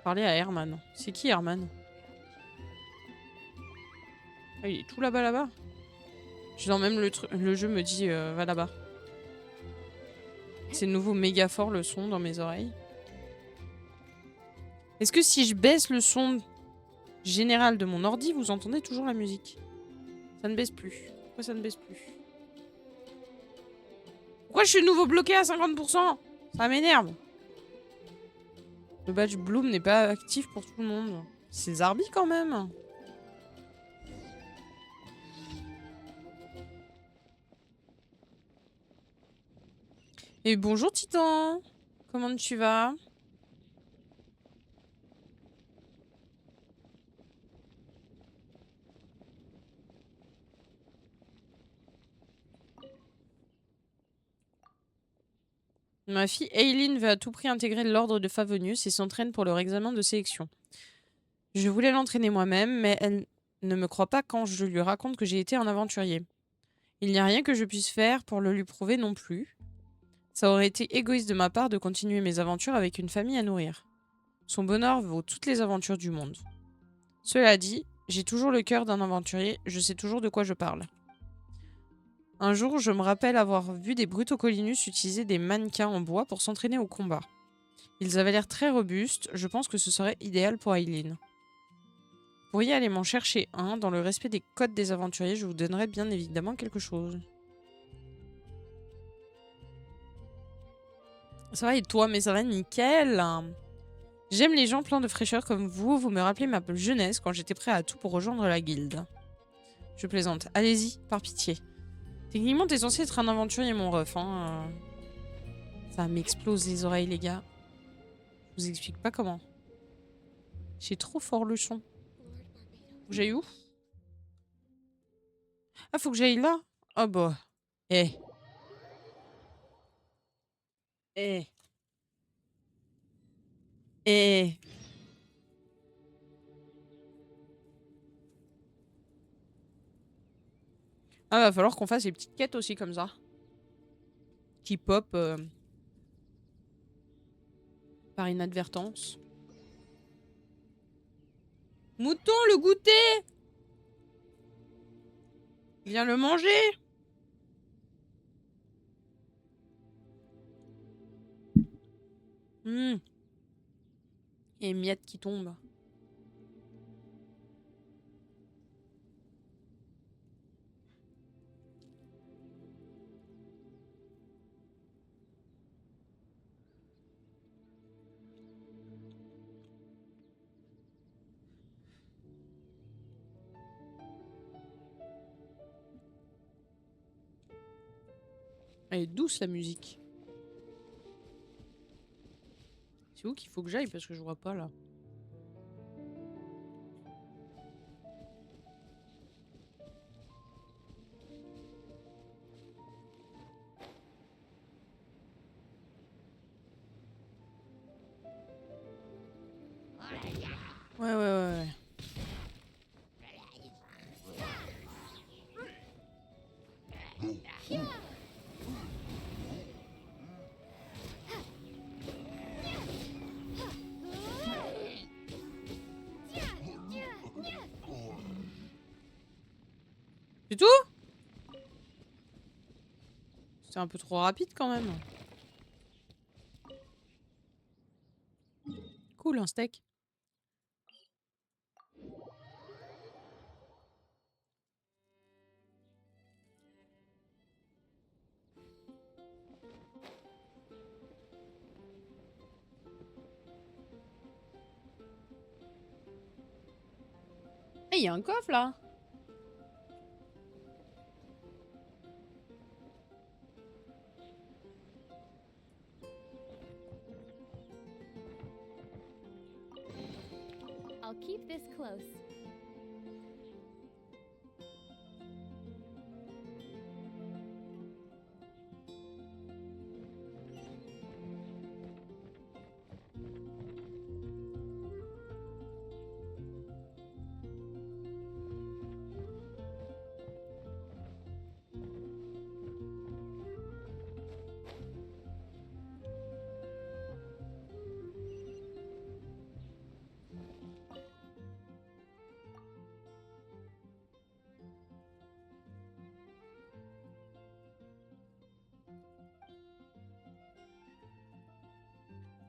parler à Herman. C'est qui Herman? Ah, il est tout là-bas, là-bas. Genre même le jeu me dit va là-bas. C'est de nouveau méga fort le son dans mes oreilles. Est-ce que si je baisse le son général de mon ordi, vous entendez toujours la musique? Ça ne baisse plus. Pourquoi ça ne baisse plus? Pourquoi je suis de nouveau bloqué à 50%? Ça m'énerve. Le badge Bloom n'est pas actif pour tout le monde. C'est Zarbi quand même. Et bonjour Titan. Comment tu vas? Ma fille Aileen veut à tout prix intégrer l'ordre de Favonius et s'entraîne pour leur examen de sélection. Je voulais l'entraîner moi-même, mais elle ne me croit pas quand je lui raconte que j'ai été un aventurier. Il n'y a rien que je puisse faire pour le lui prouver non plus. Ça aurait été égoïste de ma part de continuer mes aventures avec une famille à nourrir. Son bonheur vaut toutes les aventures du monde. Cela dit, j'ai toujours le cœur d'un aventurier, je sais toujours de quoi je parle. Un jour, je me rappelle avoir vu des Brutocolinus utiliser des mannequins en bois pour s'entraîner au combat. Ils avaient l'air très robustes, je pense que ce serait idéal pour Aileen. Vous pourriez aller m'en chercher un, dans le respect des codes des aventuriers, je vous donnerai bien évidemment quelque chose. Ça va et toi, mais ça va nickel. J'aime les gens pleins de fraîcheur comme vous, vous me rappelez ma jeunesse quand j'étais prêt à tout pour rejoindre la guilde. Je plaisante, allez-y, par pitié. Techniquement, t'es censé être un aventurier, mon ref. Hein. Ça m'explose les oreilles, les gars. Je vous explique pas comment. J'ai trop fort le son. Faut que j'aille où? Ah, faut que j'aille là? Oh bah. Eh. Eh. Eh. Ah, va falloir qu'on fasse les petites quêtes aussi comme ça. Qui pop par inadvertance. Mouton, le goûter! Viens le manger! Et miettes qui tombent. Elle est douce la musique. C'est où qu'il faut que j'aille parce que je vois pas là. Ouais. C'est tout? C'est un peu trop rapide quand même. Cool, un steak. Eh, il y a un coffre là. I'll keep this close.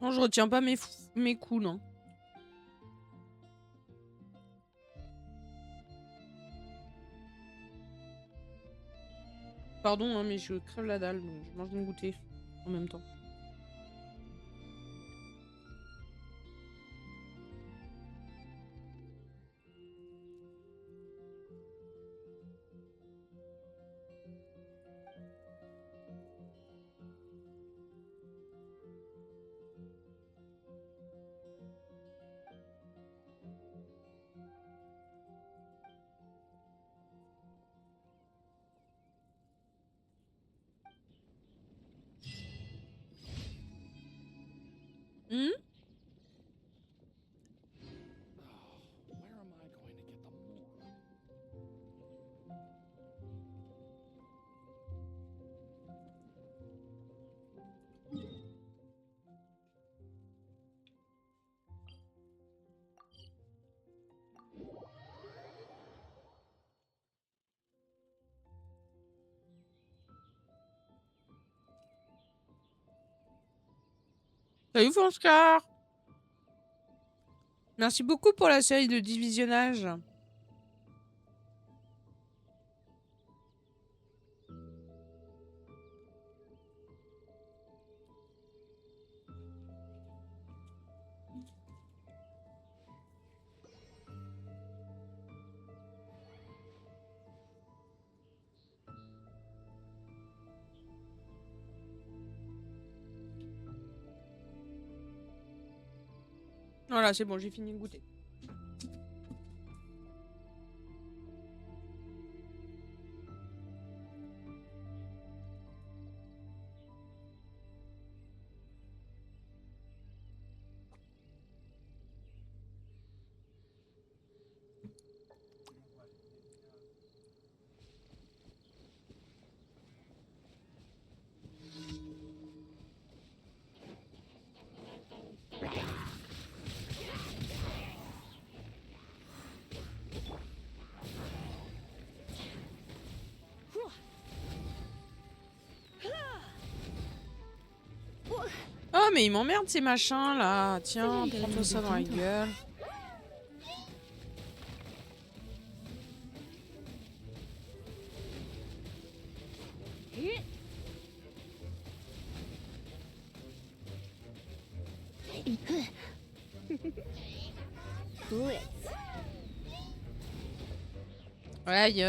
Non, je retiens pas mes coups, non. Pardon, hein, mais je crève la dalle, donc je mange mon goûter en même temps. Hmm. Salut Oscar. Merci beaucoup pour la série de 10 visionnages. Voilà, c'est bon, j'ai fini de goûter. Oh, mais ils m'emmerdent ces machins là. Tiens, prends-toi ça dans la gueule. Aïe.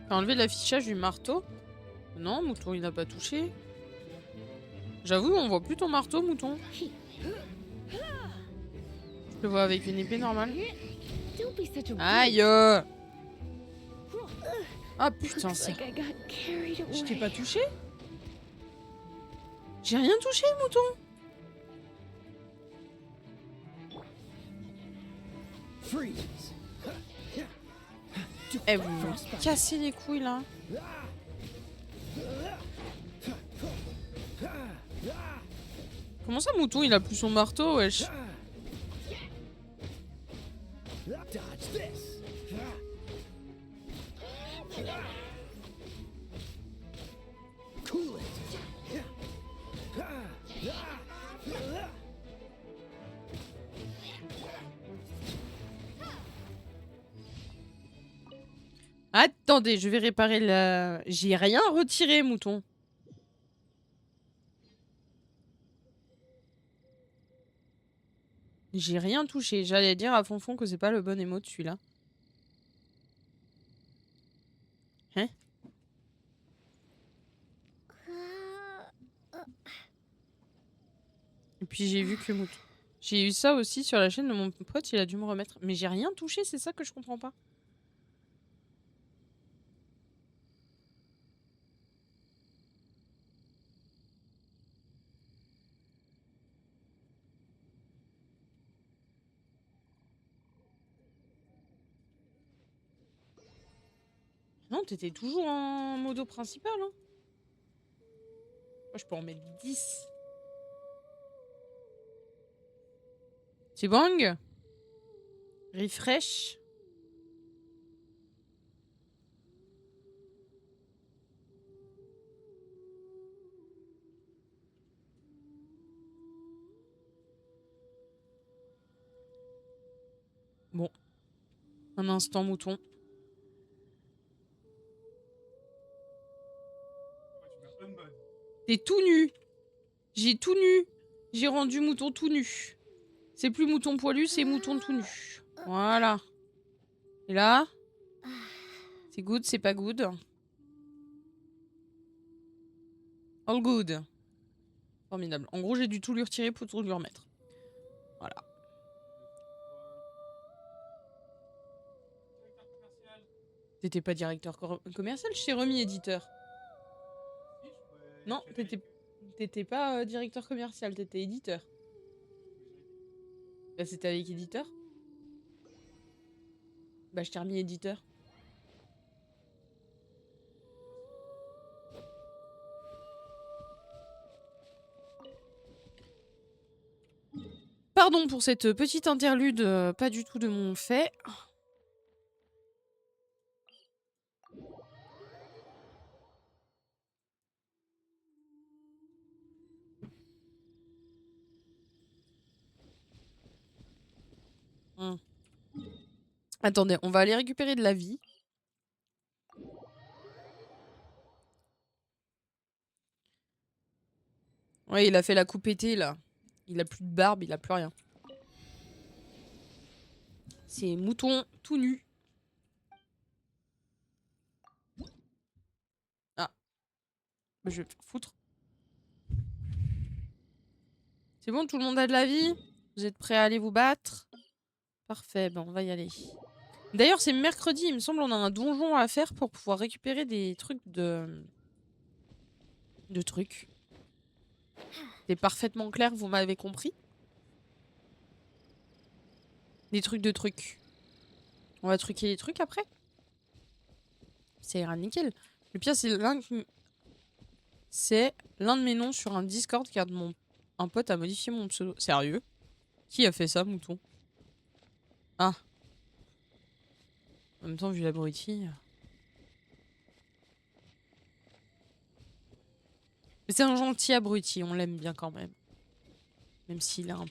T'as enlevé l'affichage du marteau? Non, mouton, il n'a pas touché. J'avoue, on voit plus ton marteau, mouton. Je le vois avec une épée normale. Aïe. Ah putain, c'est... Je t'ai pas touché? J'ai rien touché, mouton. Eh, vous me cassez les couilles, là. Comment ça, mouton, il a plus son marteau, wesh? Attendez, je vais réparer la... J'ai rien retiré, mouton. J'ai rien touché. J'allais dire à Fonfon que c'est pas le bon émote, celui-là. Hein? Et puis j'ai vu que le mouton... J'ai eu ça aussi sur la chaîne de mon pote, il a dû me remettre. Mais j'ai rien touché, c'est ça que je comprends pas. Non, t'étais toujours en modo principal, hein. Moi, je peux en mettre 10. C'est bang. Refresh. Un instant mouton. T'es tout nu. J'ai tout nu. J'ai rendu mouton tout nu. C'est plus mouton poilu, c'est mouton tout nu. Voilà. Et là, c'est good, c'est pas good. All good. Formidable. En gros, j'ai dû tout lui retirer pour tout lui remettre. Voilà. T'étais pas directeur commercial, je t'ai remis éditeur. Non, t'étais pas directeur commercial, t'étais éditeur. Bah, c'était avec éditeur. Bah, je t'ai remis éditeur. Pardon pour cette petite interlude, pas du tout de mon fait. Attendez, on va aller récupérer de la vie. Ouais, il a fait la coupe été, là. Il a plus de barbe, il a plus rien. C'est mouton tout nu. Ah. Je vais foutre. C'est bon, tout le monde a de la vie? Vous êtes prêts à aller vous battre? Parfait, bon, on va y aller. D'ailleurs, c'est mercredi, il me semble, on a un donjon à faire pour pouvoir récupérer des trucs de trucs. C'est parfaitement clair, vous m'avez compris? Des trucs de trucs. On va truquer les trucs après? Ça ira nickel. Le pire, c'est l'un de mes noms sur un Discord car un pote a modifié mon pseudo. Sérieux? Qui a fait ça, mouton? Ah. En même temps, vu l'abruti. Mais c'est un gentil abruti, on l'aime bien quand même. Même s'il est un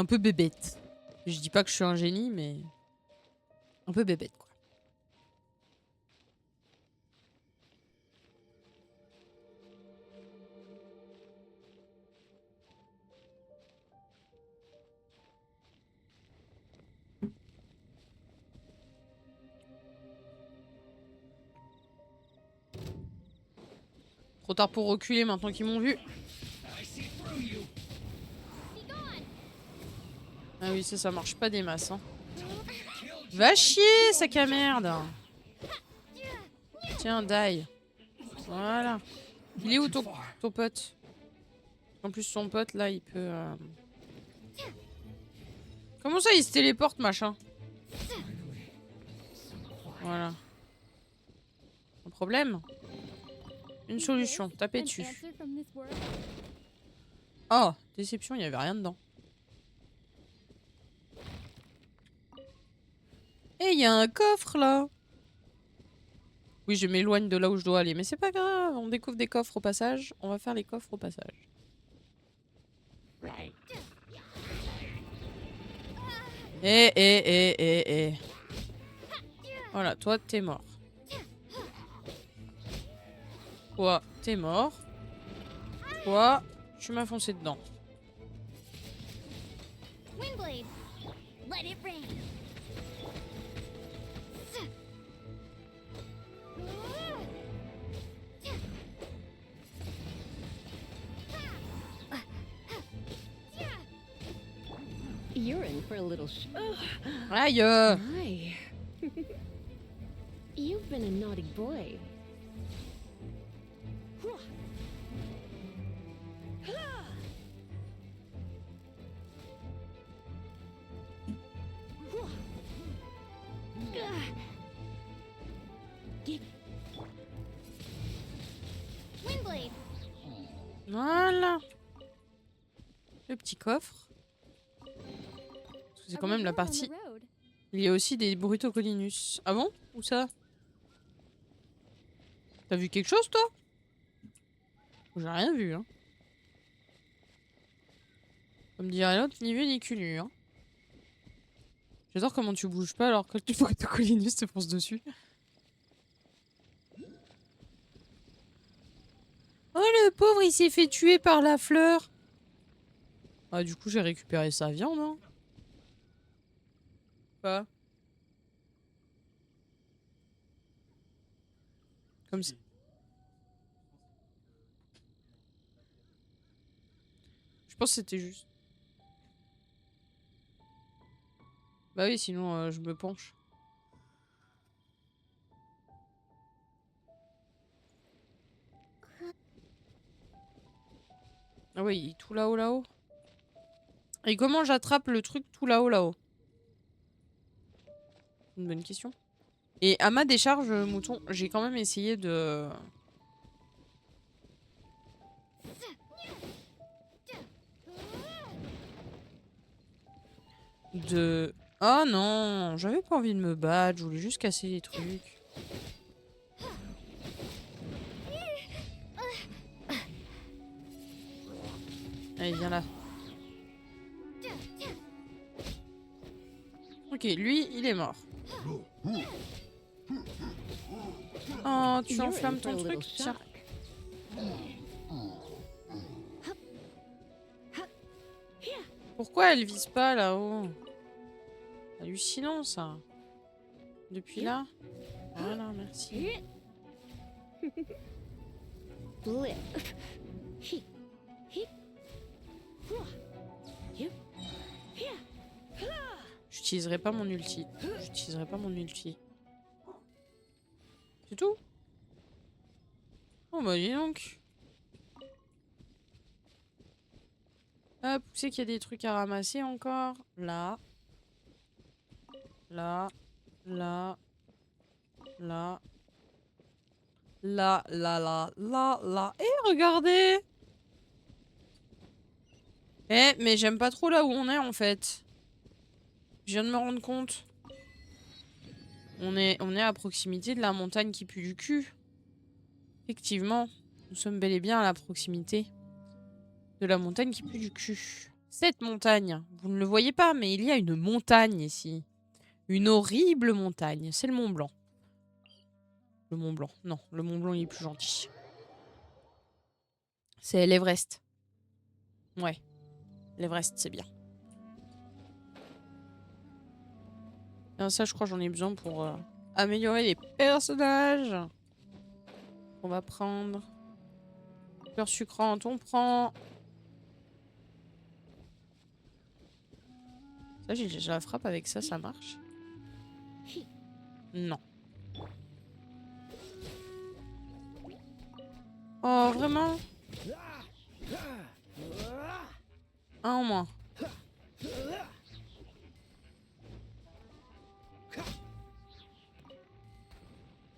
peu bébête. Je dis pas que je suis un génie, mais un peu bébête, quoi. Trop tard pour reculer maintenant qu'ils m'ont vu. Ah oui, ça marche pas des masses, hein. Va chier, sac à merde. Tiens, die. Voilà. Il est où ton pote? En plus, son pote, là, il peut... Comment ça, il se téléporte, machin? Voilà. Un problème? Une solution, taper dessus. Oh, déception, il n'y avait rien dedans. Et il y a un coffre, là. Oui, je m'éloigne de là où je dois aller, mais c'est pas grave. On découvre des coffres au passage. On va faire les coffres au passage. Eh. Voilà, toi, t'es mort. Toi, t'es mort. Toi, tu m'as foncé dedans. Windblade, let it rain. You're in for a little Aïe. My. You've been a naughty boy. Windblade. Voilà. Le petit coffre. C'est quand même la partie... Il y a aussi des Brutocolinus. Ah bon? Où ça? T'as vu quelque chose, toi? J'ai rien vu, hein. Comme dirait l'autre, ni vu ni culu, hein. J'adore comment tu bouges pas alors que tu vois que ton Colinus te fonce dessus. Oh le pauvre, il s'est fait tuer par la fleur. Ah du coup j'ai récupéré sa viande, hein. Pas. Comme ça. Je pense que c'était juste. Bah oui, sinon je me penche. Ah oui, il est tout là-haut, là-haut. Et comment j'attrape le truc tout là-haut, là-haut? Une bonne question. Et à ma décharge, mouton, j'ai quand même essayé de... Oh non, j'avais pas envie de me battre, je voulais juste casser les trucs. Allez, viens là. Ok, lui, il est mort. Oh, tu You're in enflammes for a ton little truc? Tiens. shock. Pourquoi elle vise pas là-haut? Hallucinant, ça. Depuis là? Voilà, merci. Blip. J'utiliserai pas mon ulti. J'utiliserai pas mon ulti. C'est tout? Oh bah dis donc. Hop, où c'est qu'il y a des trucs à ramasser encore? Là. Là. Là. Là. Là, là, là, là, là. Et regardez! Eh, mais j'aime pas trop là où on est en fait. Je viens de me rendre compte. On est à proximité de la montagne qui pue du cul. Effectivement, nous sommes bel et bien à la proximité de la montagne qui pue du cul. Cette montagne, vous ne le voyez pas, mais il y a une montagne ici. Une horrible montagne. C'est le Mont Blanc. Le Mont Blanc. Non, le Mont Blanc il est plus gentil. C'est l'Everest. Ouais, l'Everest c'est bien. Et ça, je crois que j'en ai besoin pour améliorer les personnages. On va prendre. Fleur sucrante, on prend. Ça, j'ai déjà la frappe avec ça, ça marche. Non. Oh, vraiment? Un en moins.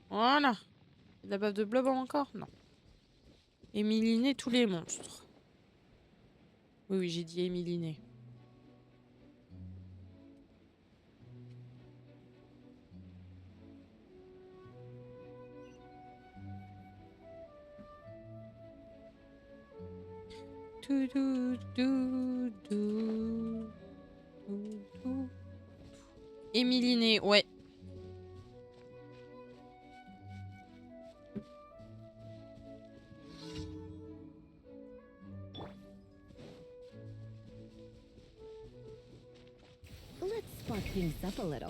Voilà. De la bave de blob encore? Non. Émiliner tous les monstres. Oui, oui, j'ai dit émiliner. Émiliner, ouais. Let's spark things up a little.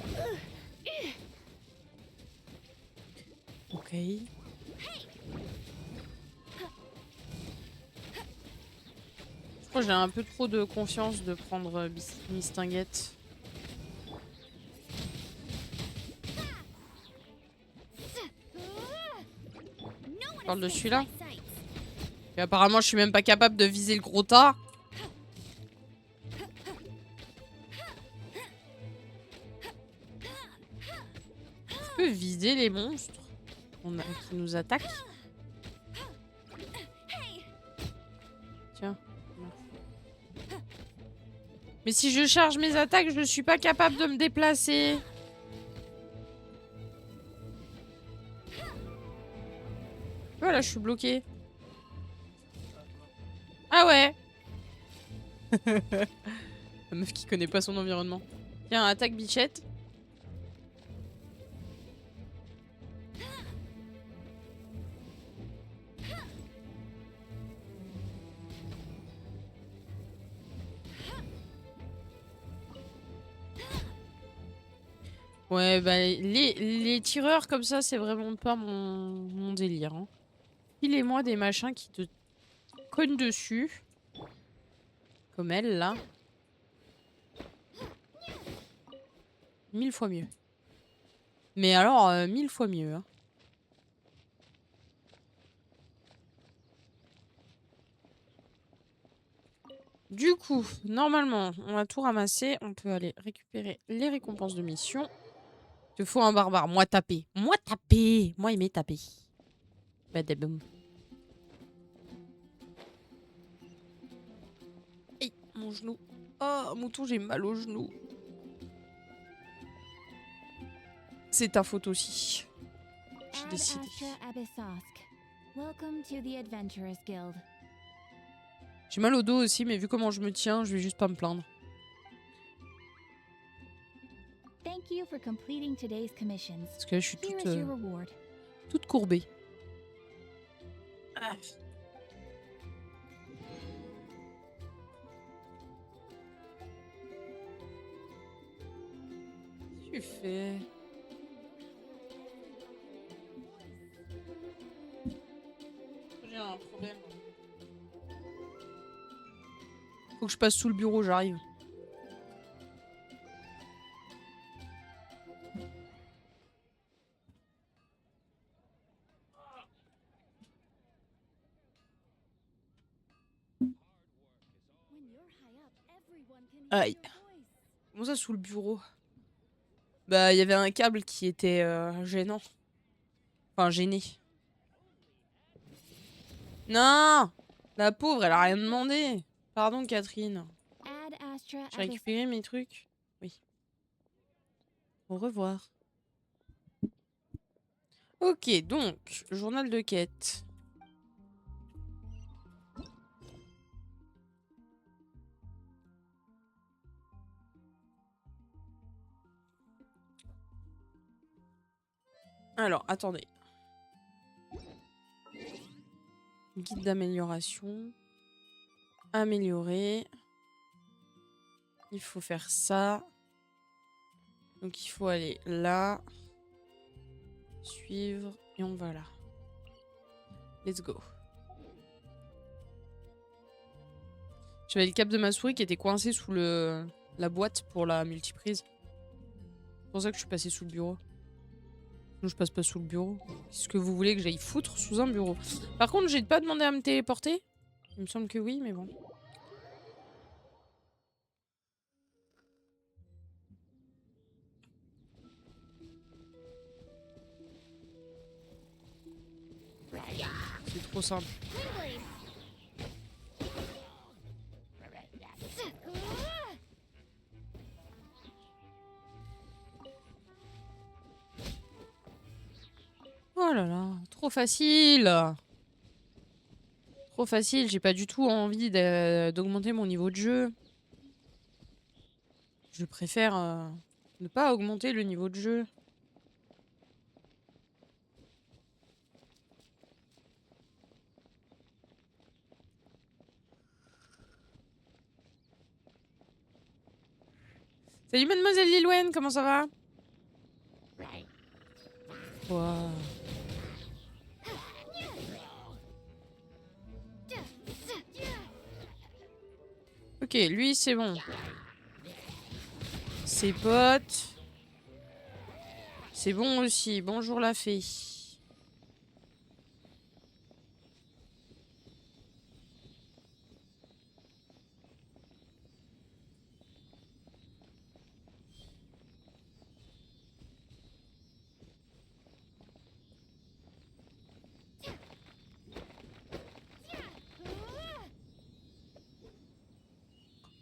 Ok. Je crois que j'ai un peu trop de confiance de prendre Mistinguette. Je parle de celui-là. Et apparemment, je suis même pas capable de viser le gros tas. Je peux viser les monstres qui nous attaquent. Tiens. Mais si je charge mes attaques, je suis pas capable de me déplacer. Voilà, je suis bloquée. Ah ouais. La meuf qui connaît pas son environnement. Tiens, attaque bichette. Ouais, bah les tireurs comme ça, c'est vraiment pas mon délire. Hein. Filez-moi des machins qui te cognent dessus. Comme elle, là. 1000 fois mieux. Mais alors, 1000 fois mieux. Hein. Du coup, normalement, on a tout ramassé. On peut aller récupérer les récompenses de mission. Il te faut un barbare. Moi taper. Moi taper. Moi aimer taper. Badaboum. Hey, mon genou. Oh, mouton, j'ai mal au genou. C'est ta faute aussi. J'ai Ad décidé. Astra Abyssosk. Welcome to the Adventurers Guild. J'ai mal au dos aussi, mais vu comment je me tiens, je vais juste pas me plaindre. Thank you for completing today's commissions. Parce que là, je suis Here is your reward. toute courbée. Ah. Tu fais. J'ai un problème. Faut que je passe sous le bureau, j'arrive. Aïe. Comment ça sous le bureau? Bah, il y avait un câble qui était gênant. Enfin, gêné. Non! La pauvre, elle a rien demandé. Pardon, Catherine. Ad Astra J'ai récupéré mes trucs. Oui. Au revoir. Ok, donc, journal de quête. Alors, attendez. Guide d'amélioration. Améliorer. Il faut faire ça. Donc, il faut aller là. Suivre. Et on va là. Let's go. J'avais le câble de ma souris qui était coincé sous la boîte pour la multiprise. C'est pour ça que je suis passée sous le bureau. Sinon, je passe pas sous le bureau. Qu'est-ce que vous voulez que j'aille foutre sous un bureau? Par contre, j'ai pas demandé à me téléporter. Il me semble que oui, mais bon. C'est trop simple. Oh là là, trop facile. Trop facile, j'ai pas du tout envie d'augmenter mon niveau de jeu. Je préfère ne pas augmenter le niveau de jeu. Salut mademoiselle Lilwen, comment ça va? Wow. Ok, lui c'est bon. Ses potes. C'est bon aussi. Bonjour la fée.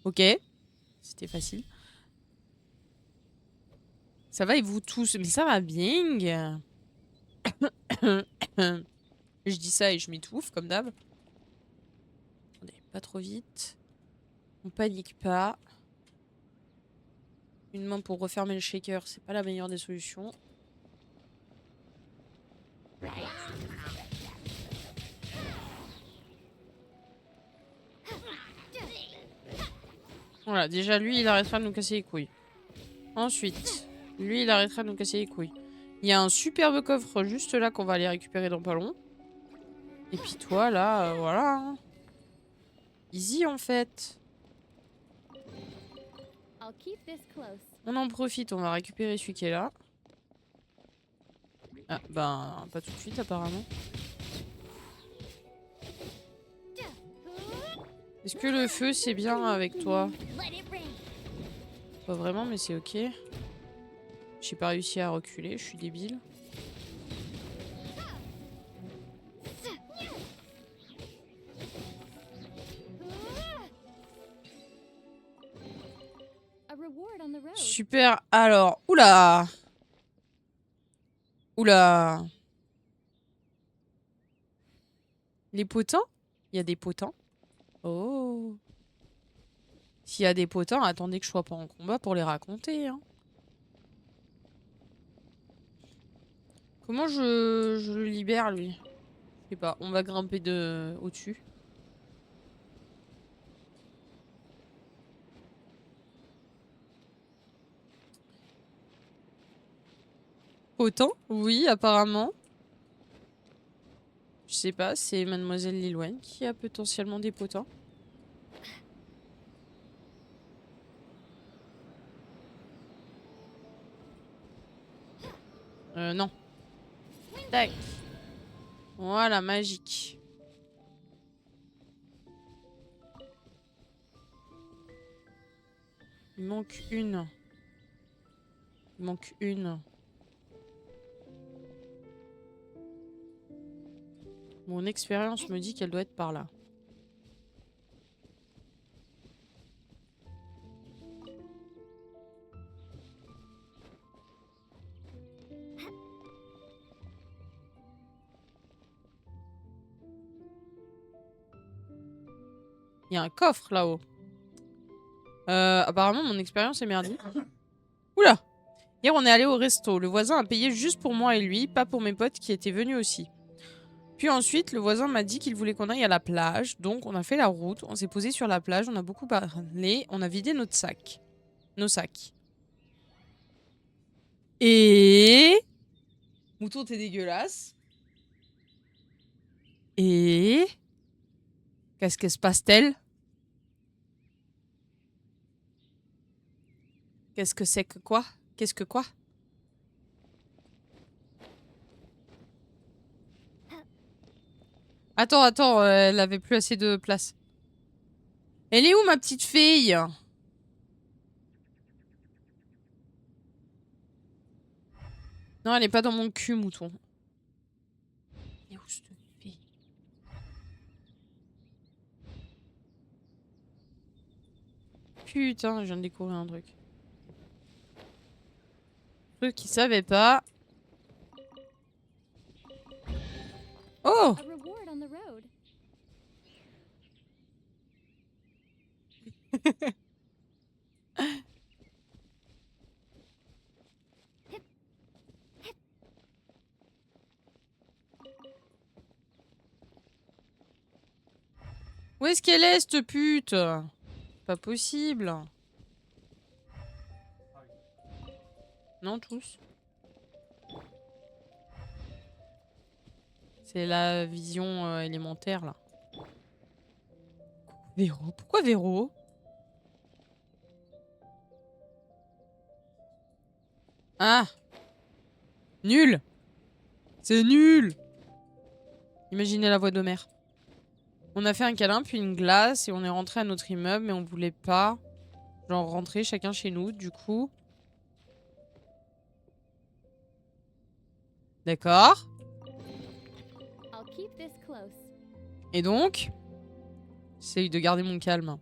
Ok. C'était facile. Ça va et vous tous? Mais ça va bien. Je dis ça et je m'étouffe comme d'hab. Attendez, pas trop vite. On panique pas. Une main pour refermer le shaker, c'est pas la meilleure des solutions. Voilà, déjà lui, il arrêtera de nous casser les couilles. Ensuite, lui, il arrêtera de nous casser les couilles. Il y a un superbe coffre juste là qu'on va aller récupérer dans pas long. Et puis toi, là, voilà. Hein. Easy, en fait. On en profite, on va récupérer celui qui est là. Ah, ben, pas tout de suite, apparemment. Est-ce que le feu, c'est bien avec toi? Pas vraiment, mais c'est ok. J'ai pas réussi à reculer, je suis débile. Super, alors, oula! Oula! Les potins? Il y a des potins? Oh! S'il y a des potins, attendez que je sois pas en combat pour les raconter, hein. Comment je le libère, lui? Je sais pas, on va grimper au-dessus. Potin? Oui, apparemment. Je sais pas, c'est Mademoiselle Lilwen qui a potentiellement des potins. Non. Tac. Voilà, magique. Il manque une. Il manque une. Mon expérience me dit qu'elle doit être par là. Il y a un coffre là-haut. Apparemment, mon expérience est merdique. Oula! Hier, on est allé au resto. Le voisin a payé juste pour moi et lui, pas pour mes potes qui étaient venus aussi. Puis ensuite, le voisin m'a dit qu'il voulait qu'on aille à la plage. Donc, on a fait la route. On s'est posé sur la plage. On a beaucoup parlé. On a vidé notre sac. Nos sacs. Et... Mouton, t'es dégueulasse. Et... Qu'est-ce que se passe-t-elle? Qu'est-ce que c'est que quoi? Qu'est-ce que quoi? Attends, elle avait plus assez de place. Elle est où ma petite fille? Non, elle est pas dans mon cul, mouton. Elle est où cette fille? Putain, je viens de découvrir un truc. Truc qu'ils savaient pas. Oh! Où est-ce qu'elle est, cette pute? Pas possible. Non, tous. C'est la vision élémentaire, là. Véro? Pourquoi Véro? Ah! Nul! C'est nul! Imaginez la voix d'Homer. On a fait un câlin, puis une glace, et on est rentré à notre immeuble, mais on voulait pas, genre, rentrer chacun chez nous, du coup. D'accord. Et donc, j'essaye de garder mon calme.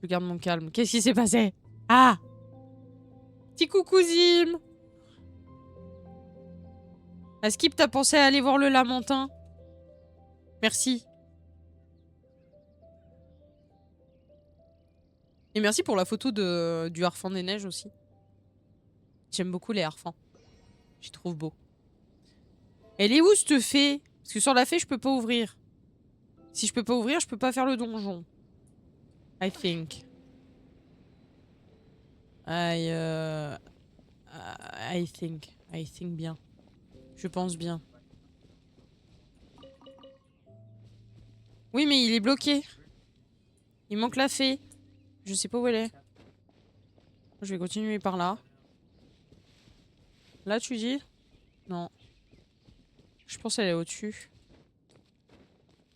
Je garde mon calme. Qu'est-ce qui s'est passé? Ah! Petit coucou Zim! Askip, t'as pensé à aller voir le lamentin? Merci. Et merci pour la photo du harfang des neiges aussi. J'aime beaucoup les harfang. Je trouve beau. Elle est où cette fée? Parce que sur la fée, je peux pas ouvrir. Si je peux pas ouvrir, je peux pas faire le donjon. I think. I think. I think bien. Je pense bien. Oui, mais il est bloqué. Il manque la fée. Je sais pas où elle est. Je vais continuer par là. Là, tu dis? Non. Je pense qu'elle est au-dessus.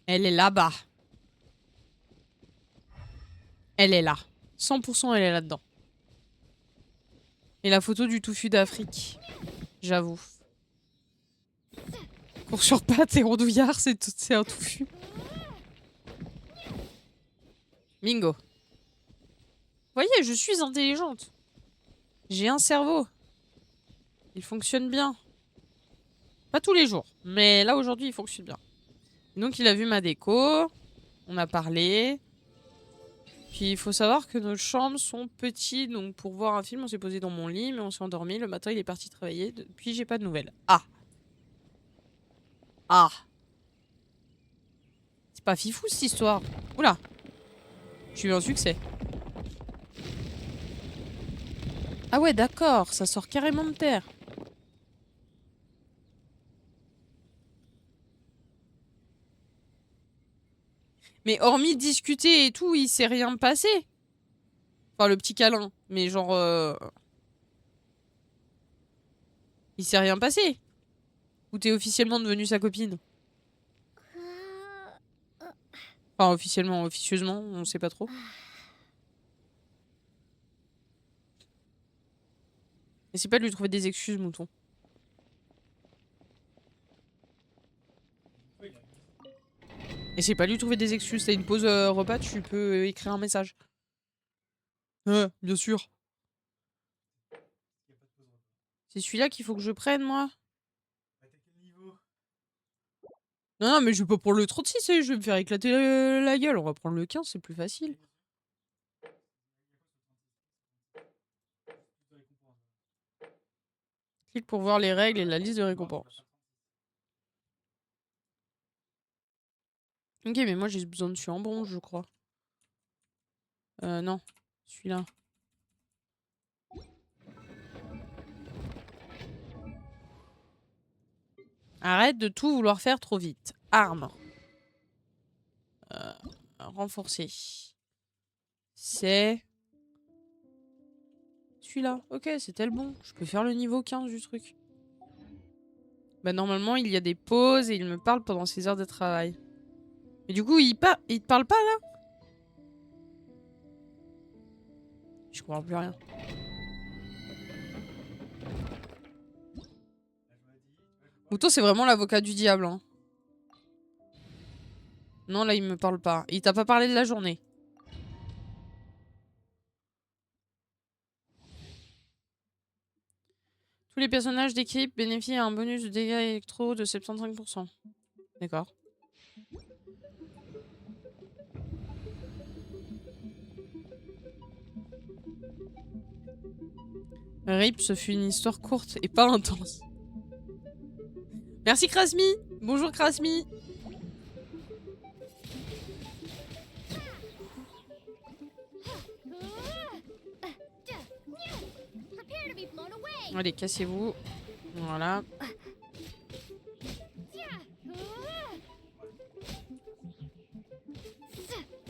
Elle est là-bas. Elle est là. 100% elle est là-dedans. Et la photo du touffu d'Afrique. J'avoue. Cours sur pattes et rondouillard, c'est un touffu. Bingo. Vous voyez, je suis intelligente. J'ai un cerveau. Il fonctionne bien. Pas tous les jours, mais là aujourd'hui il fonctionne bien. Donc il a vu ma déco. On a parlé. Puis il faut savoir que nos chambres sont petites, donc pour voir un film, on s'est posé dans mon lit, mais on s'est endormi. Le matin, il est parti travailler. Depuis, j'ai pas de nouvelles. Ah. Ah. C'est pas fifou cette histoire. Oula. J'ai eu un succès. Ah ouais, d'accord, ça sort carrément de terre. Mais hormis discuter et tout, il s'est rien passé. Enfin, le petit câlin. Mais genre... il s'est rien passé. Ou t'es officiellement devenue sa copine? Enfin, officiellement, officieusement, on sait pas trop. Essaye pas de lui trouver des excuses, mouton. Essaye pas de lui trouver des excuses. T'as une pause repas, tu peux écrire un message. Bien sûr. C'est celui-là qu'il faut que je prenne, moi. Non, non, mais je vais pas prendre le 36, je vais me faire éclater la gueule. On va prendre le 15, c'est plus facile. Clique pour voir les règles et la liste de récompenses. Ok, mais moi j'ai besoin de celui en bronze, je crois. Non. Celui-là. Arrête de tout vouloir faire trop vite. Arme. Renforcer. C'est... celui-là. Ok, c'était le bon. Je peux faire le niveau 15 du truc. Bah normalement, il y a des pauses et il me parle pendant ses heures de travail. Mais du coup, il te parle pas, là? Je comprends plus rien. Mouton, c'est vraiment l'avocat du diable, hein. Non, là, il me parle pas. Il t'a pas parlé de la journée. Tous les personnages d'équipe bénéficient d'un bonus de dégâts électro de 75%. D'accord. RIP, ce fut une histoire courte et pas intense. Merci Krasmi. Bonjour Krasmi. Allez, cassez-vous. Voilà.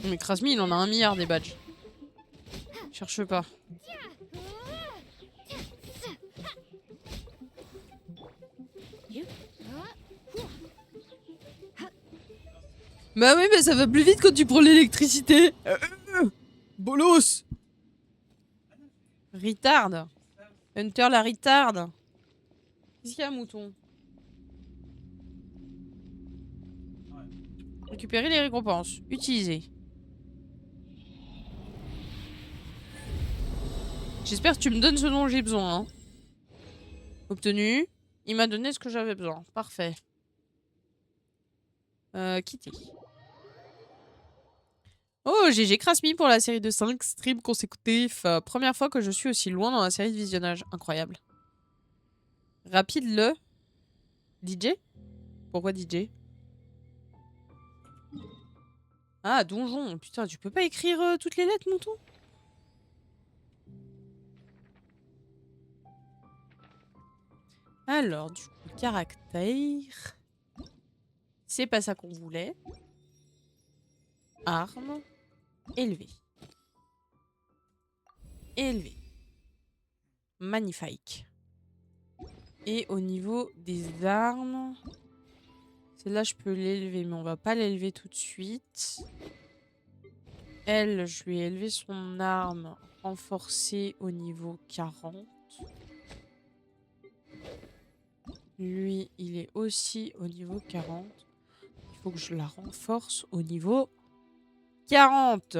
Mais Krasmi, il en a 1 milliard des badges. Cherche pas. Bah oui, mais ça va plus vite quand tu prends l'électricité. Bolos. Retard. Hunter la retard. Qu'est-ce qu'il y a, mouton? Récupérer les récompenses. Utiliser. J'espère que tu me donnes ce dont j'ai besoin. Hein. Obtenu. Il m'a donné ce que j'avais besoin. Parfait. Quitter. Oh, GG Krasmi pour la série de 5 streams consécutifs. Première fois que je suis aussi loin dans la série de visionnage. Incroyable. Rapide le... DJ? Pourquoi DJ? Ah, donjon. Putain, tu peux pas écrire toutes les lettres, mouton? Alors, du coup, caractère... C'est pas ça qu'on voulait. Arme. Élevé. Élevé. Magnifique. Et au niveau des armes... Celle-là, je peux l'élever, mais on va pas l'élever tout de suite. Elle, je lui ai élevé son arme renforcée au niveau 40. Lui, il est aussi au niveau 40. Il faut que je la renforce au niveau 40.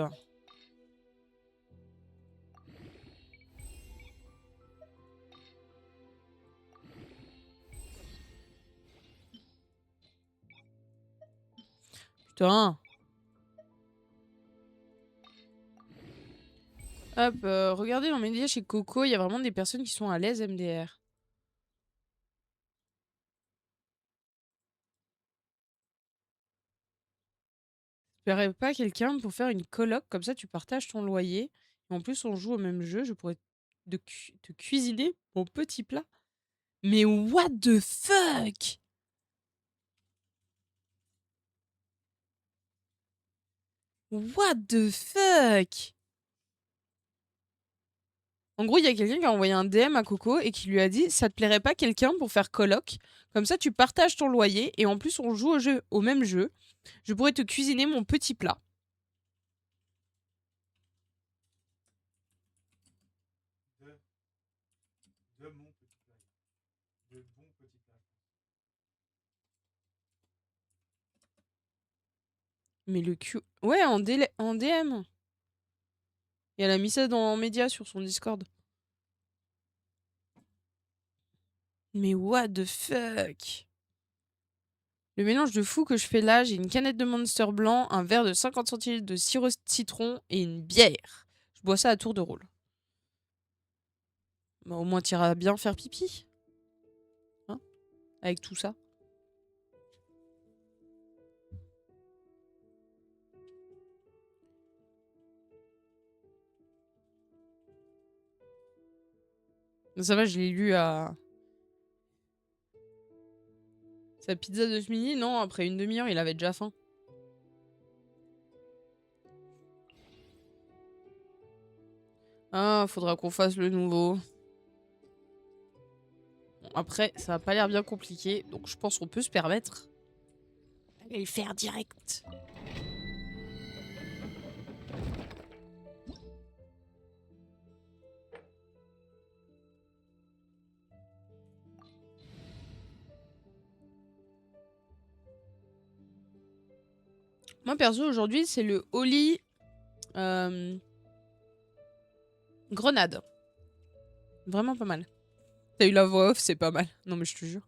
Putain. Hop, regardez dans mes médias chez Coco, il y a vraiment des personnes qui sont à l'aise MDR. Je paierais pas quelqu'un pour faire une coloc, comme ça tu partages ton loyer. Et en plus, on joue au même jeu, je pourrais te cuisiner mon petit plat. Mais what the fuck? What the fuck? En gros, il y a quelqu'un qui a envoyé un DM à Coco et qui lui a dit « Ça te plairait pas quelqu'un pour faire coloc? Comme ça, tu partages ton loyer et en plus, on joue au même jeu. Je pourrais te cuisiner mon petit plat. » De mon petit plat. De bon petit plat. Mais le Q... Ouais, en DM. Et elle a mis ça dans Média sur son Discord. Mais what the fuck? Le mélange de fou que je fais là, j'ai une canette de Monster blanc, un verre de 50 centilitres de sirop citron et une bière. Je bois ça à tour de rôle. Bah, au moins, t'iras bien faire pipi. Hein? Avec tout ça. Ça va, je l'ai lu à... Sa pizza de ce midi, non, après une demi-heure, il avait déjà faim. Ah, faudra qu'on fasse le nouveau. Bon, après, ça a pas l'air bien compliqué, donc je pense qu'on peut se permettre d'aller le faire direct. Moi, perso, aujourd'hui, c'est le Oli Grenade. Vraiment pas mal. T'as eu la voix off, c'est pas mal. Non, mais je te jure.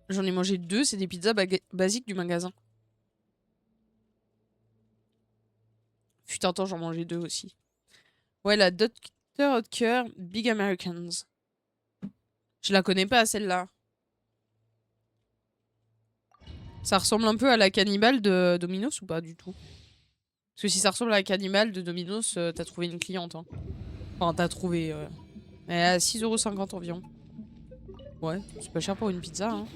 J'en ai mangé 2, c'est des pizzas basiques du magasin. Fut un temps, j'en mangeais 2 aussi. Ouais, la Dr. Oetker Big Americans. Je la connais pas, celle-là. Ça ressemble un peu à la cannibale de Domino's ou pas du tout? Parce que si ça ressemble à la cannibale de Domino's, t'as trouvé une cliente. Hein. Enfin, t'as trouvé... Elle est à 6,50 € environ. Ouais, c'est pas cher pour une pizza. Hein.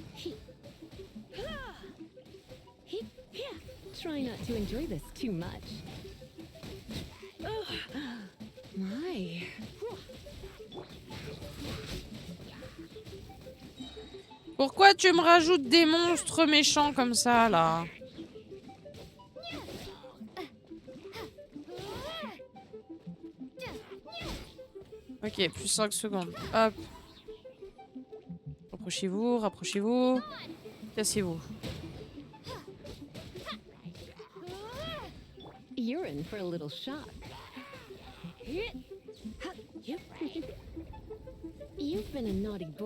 Try not to enjoy this too much. My. Pourquoi tu me rajoutes des monstres méchants comme ça, là? Ok, plus 5 secondes. Hop. Rapprochez-vous, rapprochez-vous. Cassez-vous. You're in for a little shock. You've been a naughty boy.